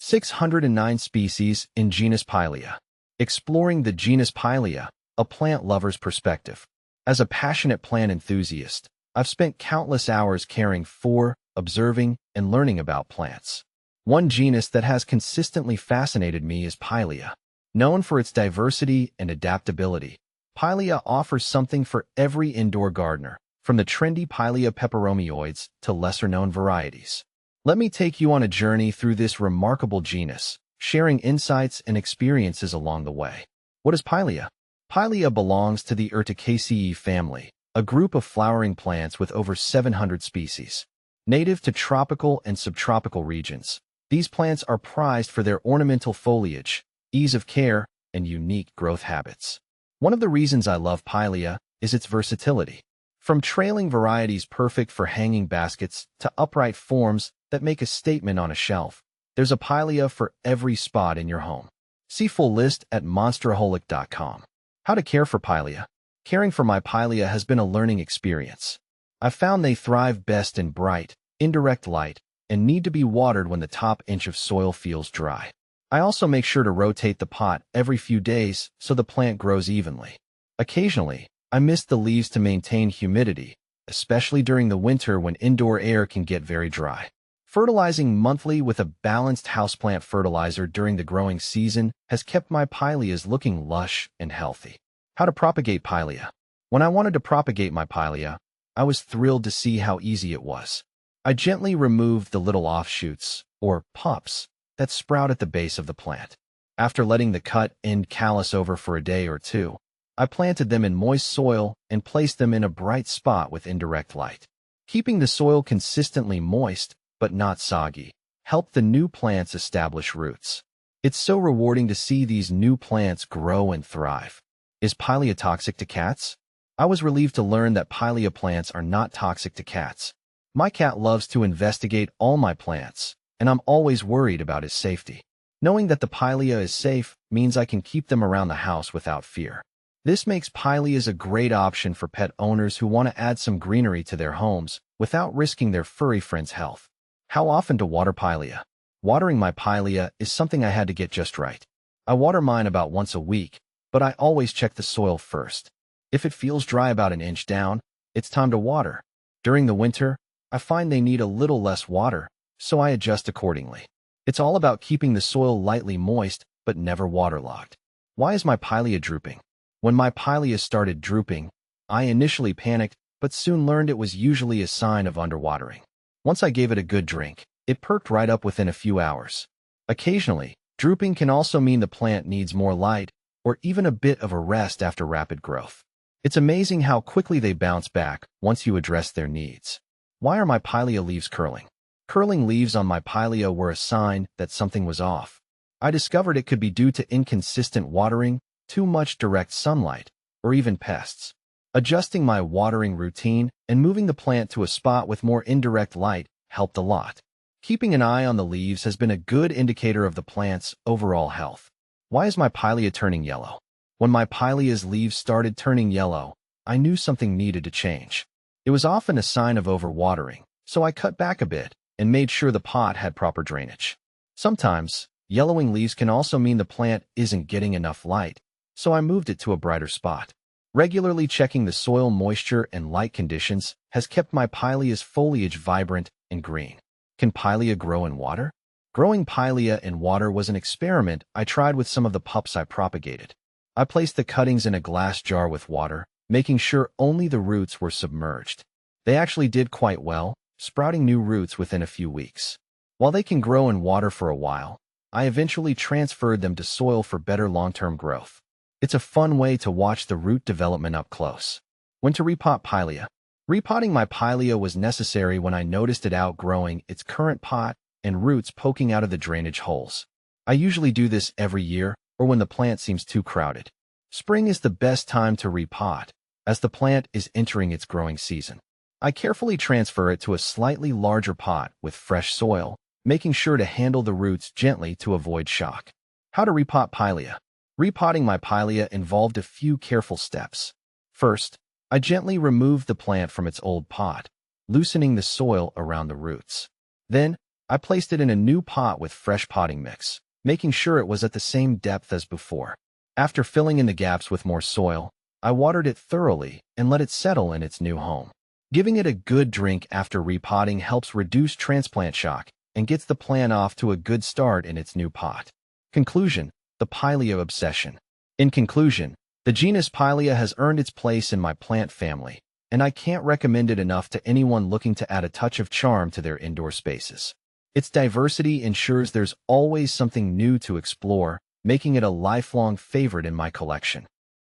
609 species in genus Pilea. Exploring the genus Pilea, a plant lover's perspective. As a passionate plant enthusiast, I've spent countless hours caring for, observing, and learning about plants. One genus that has consistently fascinated me is Pilea. Known for its diversity and adaptability, Pilea offers something for every indoor gardener, from the trendy Pilea peperomioides to lesser-known varieties. Let me take you on a journey through this remarkable genus, sharing insights and experiences along the way. What is Pilea? Pilea belongs to the Urticaceae family, a group of flowering plants with over 700 species. Native to tropical and subtropical regions, these plants are prized for their ornamental foliage, ease of care, and unique growth habits. One of the reasons I love Pilea is its versatility. From trailing varieties perfect for hanging baskets to upright forms that make a statement on a shelf, there's a Pilea for every spot in your home. See full list at monsteraholic.com. How to care for Pilea. Caring for my Pilea has been a learning experience. I've found they thrive best in bright, indirect light and need to be watered when the top inch of soil feels dry. I also make sure to rotate the pot every few days so the plant grows evenly. Occasionally, I mist the leaves to maintain humidity, especially during the winter when indoor air can get very dry. Fertilizing monthly with a balanced houseplant fertilizer during the growing season has kept my Pileas looking lush and healthy. How to propagate Pilea. When I wanted to propagate my Pilea, I was thrilled to see how easy it was. I gently removed the little offshoots, or pups, that sprout at the base of the plant. After letting the cut end callus over for a day or two, I planted them in moist soil and placed them in a bright spot with indirect light. Keeping the soil consistently moist, but not soggy, helped the new plants establish roots. It's so rewarding to see these new plants grow and thrive. Is Pilea toxic to cats? I was relieved to learn that Pilea plants are not toxic to cats. My cat loves to investigate all my plants, and I'm always worried about his safety. Knowing that the Pilea is safe means I can keep them around the house without fear. This makes Pileas a great option for pet owners who want to add some greenery to their homes without risking their furry friends' health. How often to water Pilea? Watering my Pilea is something I had to get just right. I water mine about once a week, but I always check the soil first. If it feels dry about an inch down, it's time to water. During the winter, I find they need a little less water, so I adjust accordingly. It's all about keeping the soil lightly moist, but never waterlogged. Why is my Pilea drooping? When my Pilea started drooping, I initially panicked, but soon learned it was usually a sign of underwatering. Once I gave it a good drink, it perked right up within a few hours. Occasionally, drooping can also mean the plant needs more light, or even a bit of a rest after rapid growth. It's amazing how quickly they bounce back once you address their needs. Why are my Pilea leaves curling? Curling leaves on my Pilea were a sign that something was off. I discovered it could be due to inconsistent watering, too much direct sunlight, or even pests. Adjusting my watering routine and moving the plant to a spot with more indirect light helped a lot. Keeping an eye on the leaves has been a good indicator of the plant's overall health. Why is my Pilea turning yellow? When my Pilea's leaves started turning yellow, I knew something needed to change. It was often a sign of overwatering, so I cut back a bit and made sure the pot had proper drainage. Sometimes, yellowing leaves can also mean the plant isn't getting enough light, so I moved it to a brighter spot. Regularly checking the soil moisture and light conditions has kept my Pilea's foliage vibrant and green. Can Pilea grow in water? Growing Pilea in water was an experiment I tried with some of the pups I propagated. I placed the cuttings in a glass jar with water, making sure only the roots were submerged. They actually did quite well, sprouting new roots within a few weeks. While they can grow in water for a while, I eventually transferred them to soil for better long-term growth. It's a fun way to watch the root development up close. When to repot Pilea? Repotting my Pilea was necessary when I noticed it outgrowing its current pot and roots poking out of the drainage holes. I usually do this every year or when the plant seems too crowded. Spring is the best time to repot, as the plant is entering its growing season. I carefully transfer it to a slightly larger pot with fresh soil, making sure to handle the roots gently to avoid shock. How to repot Pilea? Repotting my Pilea involved a few careful steps. First, I gently removed the plant from its old pot, loosening the soil around the roots. Then, I placed it in a new pot with fresh potting mix, making sure it was at the same depth as before. After filling in the gaps with more soil, I watered it thoroughly and let it settle in its new home. Giving it a good drink after repotting helps reduce transplant shock and gets the plant off to a good start in its new pot. Conclusion: the Pilea obsession. In conclusion, the genus Pilea has earned its place in my plant family, and I can't recommend it enough to anyone looking to add a touch of charm to their indoor spaces. Its diversity ensures there's always something new to explore, making it a lifelong favorite in my collection.